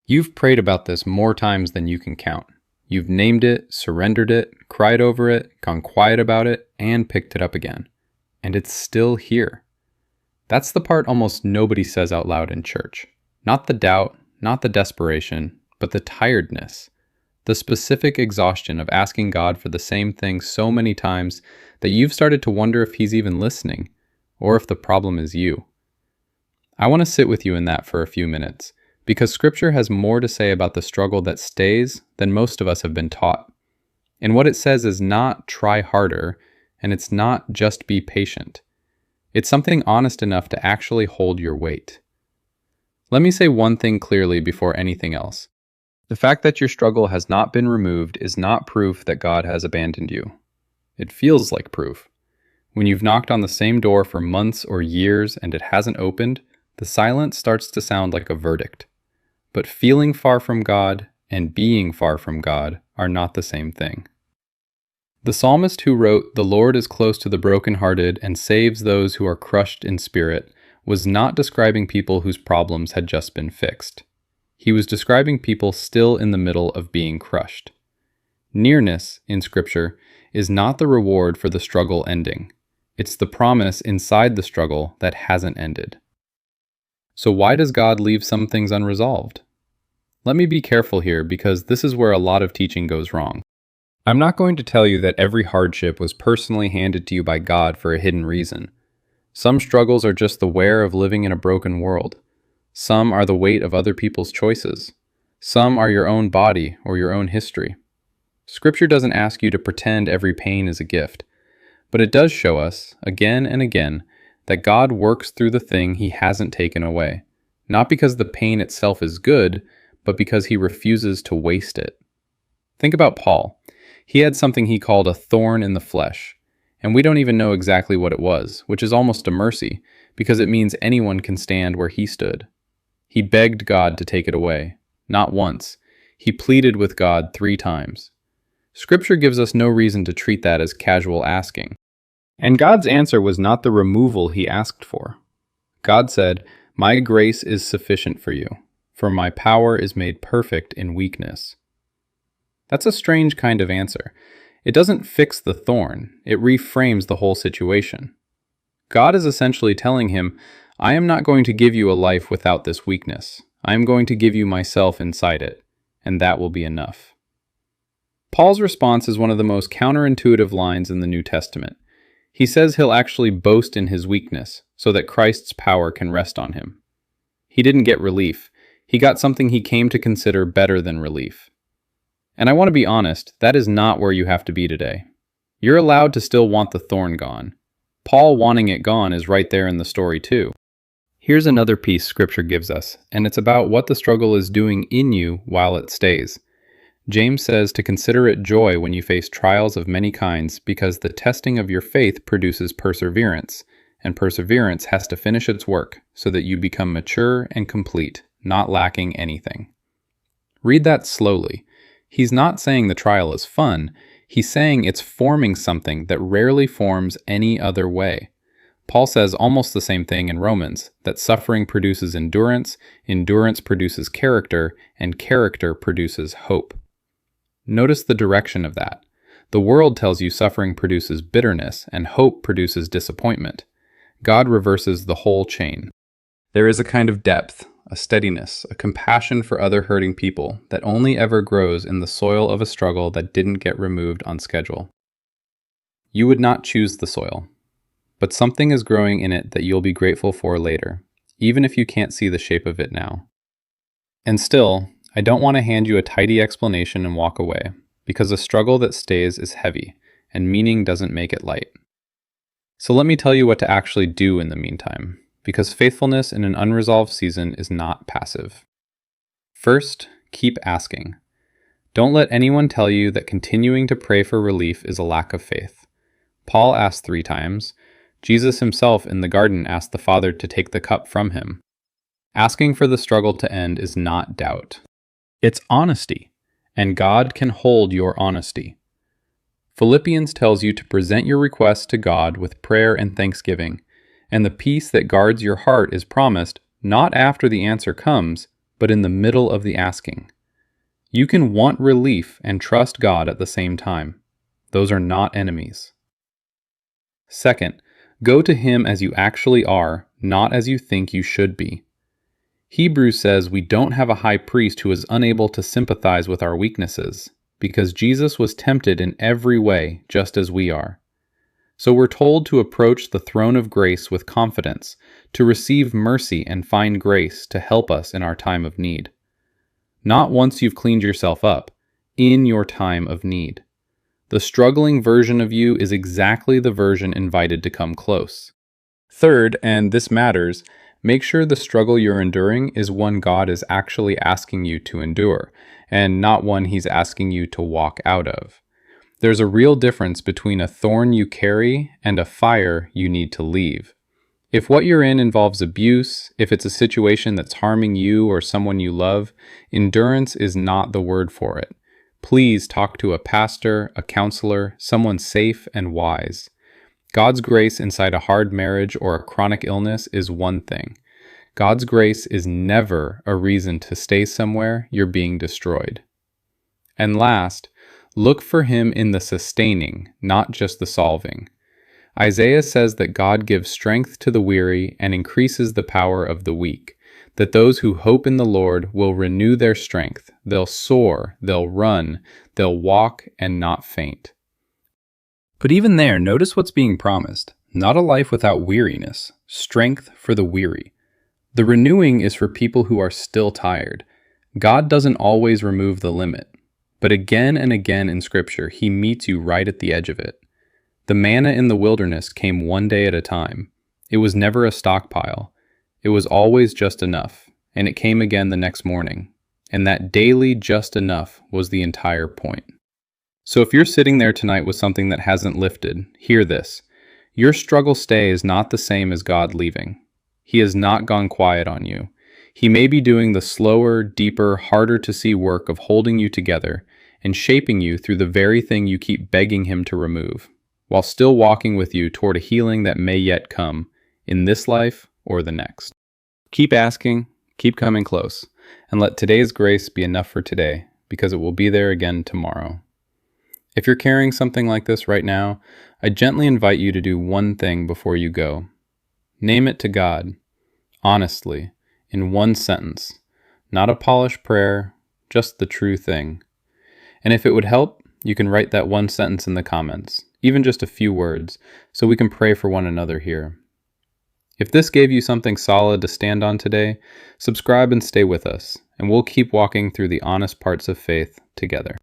You've prayed about this more times than you can count. You've named it, surrendered it, cried over it, gone quiet about it, and picked it up again. And it's still here. That's the part almost nobody says out loud in church. Not the doubt, not the desperation, but the tiredness. The specific exhaustion of asking God for the same thing so many times that you've started to wonder if He's even listening, or if the problem is you. I want to sit with you in that for a few minutes, because Scripture has more to say about the struggle that stays than most of us have been taught. And what it says is not try harder, and it's not just be patient. It's something honest enough to actually hold your weight. Let me say one thing clearly before anything else. The fact that your struggle has not been removed is not proof that God has abandoned you. It feels like proof. When you've knocked on the same door for months or years and it hasn't opened, the silence starts to sound like a verdict. But feeling far from God and being far from God are not the same thing. The psalmist who wrote, "The Lord is close to the brokenhearted and saves those who are crushed in spirit," was not describing people whose problems had just been fixed. He was describing people still in the middle of being crushed. Nearness, in Scripture, is not the reward for the struggle ending. It's the promise inside the struggle that hasn't ended. So why does God leave some things unresolved? Let me be careful here, because this is where a lot of teaching goes wrong. I'm not going to tell you that every hardship was personally handed to you by God for a hidden reason. Some struggles are just the wear of living in a broken world. Some are the weight of other people's choices. Some are your own body or your own history. Scripture doesn't ask you to pretend every pain is a gift, but it does show us, again and again, that God works through the thing He hasn't taken away, not because the pain itself is good, but because He refuses to waste it. Think about Paul. He had something he called a thorn in the flesh, and we don't even know exactly what it was, which is almost a mercy, because it means anyone can stand where he stood. He begged God to take it away, not once. He pleaded with God 3 times. Scripture gives us no reason to treat that as casual asking. And God's answer was not the removal He asked for. God said, "My grace is sufficient for you, for my power is made perfect in weakness." That's a strange kind of answer. It doesn't fix the thorn, it reframes the whole situation. God is essentially telling him, I am not going to give you a life without this weakness. I am going to give you myself inside it, and that will be enough. Paul's response is one of the most counterintuitive lines in the New Testament. He says he'll actually boast in his weakness, so that Christ's power can rest on him. He didn't get relief. He got something he came to consider better than relief. And I want to be honest, that is not where you have to be today. You're allowed to still want the thorn gone. Paul wanting it gone is right there in the story too. Here's another piece Scripture gives us, and it's about what the struggle is doing in you while it stays. James says to consider it joy when you face trials of many kinds, because the testing of your faith produces perseverance, and perseverance has to finish its work so that you become mature and complete, not lacking anything. Read that slowly. He's not saying the trial is fun. He's saying it's forming something that rarely forms any other way. Paul says almost the same thing in Romans, that suffering produces endurance, endurance produces character, and character produces hope. Notice the direction of that. The world tells you suffering produces bitterness, and hope produces disappointment. God reverses the whole chain. There is a kind of depth, a steadiness, a compassion for other hurting people that only ever grows in the soil of a struggle that didn't get removed on schedule. You would not choose the soil, but something is growing in it that you'll be grateful for later, even if you can't see the shape of it now. And still, I don't want to hand you a tidy explanation and walk away, because a struggle that stays is heavy, and meaning doesn't make it light. So let me tell you what to actually do in the meantime, because faithfulness in an unresolved season is not passive. First, keep asking. Don't let anyone tell you that continuing to pray for relief is a lack of faith. Paul asked 3 times. Jesus himself in the garden asked the Father to take the cup from him. Asking for the struggle to end is not doubt. It's honesty, and God can hold your honesty. Philippians tells you to present your requests to God with prayer and thanksgiving, and the peace that guards your heart is promised not after the answer comes, but in the middle of the asking. You can want relief and trust God at the same time. Those are not enemies. Second, go to Him as you actually are, not as you think you should be. Hebrews says we don't have a high priest who is unable to sympathize with our weaknesses, because Jesus was tempted in every way, just as we are. So we're told to approach the throne of grace with confidence, to receive mercy and find grace to help us in our time of need. Not once you've cleaned yourself up, in your time of need. The struggling version of you is exactly the version invited to come close. Third, and this matters, make sure the struggle you're enduring is one God is actually asking you to endure, and not one He's asking you to walk out of. There's a real difference between a thorn you carry and a fire you need to leave. If what you're in involves abuse, if it's a situation that's harming you or someone you love, endurance is not the word for it. Please talk to a pastor, a counselor, someone safe and wise. God's grace inside a hard marriage or a chronic illness is one thing. God's grace is never a reason to stay somewhere you're being destroyed. And last, look for Him in the sustaining, not just the solving. Isaiah says that God gives strength to the weary and increases the power of the weak, that those who hope in the Lord will renew their strength. They'll soar, they'll run, they'll walk and not faint. But even there, notice what's being promised. Not a life without weariness, strength for the weary. The renewing is for people who are still tired. God doesn't always remove the limit, but again and again in Scripture, He meets you right at the edge of it. The manna in the wilderness came one day at a time. It was never a stockpile. It was always just enough, and it came again the next morning. And that daily just enough was the entire point. So if you're sitting there tonight with something that hasn't lifted, hear this. Your struggle stay is not the same as God leaving. He has not gone quiet on you. He may be doing the slower, deeper, harder to see work of holding you together and shaping you through the very thing you keep begging Him to remove, while still walking with you toward a healing that may yet come, in this life or the next. Keep asking, keep coming close, and let today's grace be enough for today, because it will be there again tomorrow. If you're carrying something like this right now, I gently invite you to do one thing before you go. Name it to God, honestly, in one sentence. Not a polished prayer, just the true thing. And if it would help, you can write that one sentence in the comments, even just a few words, so we can pray for one another here. If this gave you something solid to stand on today, subscribe and stay with us, and we'll keep walking through the honest parts of faith together.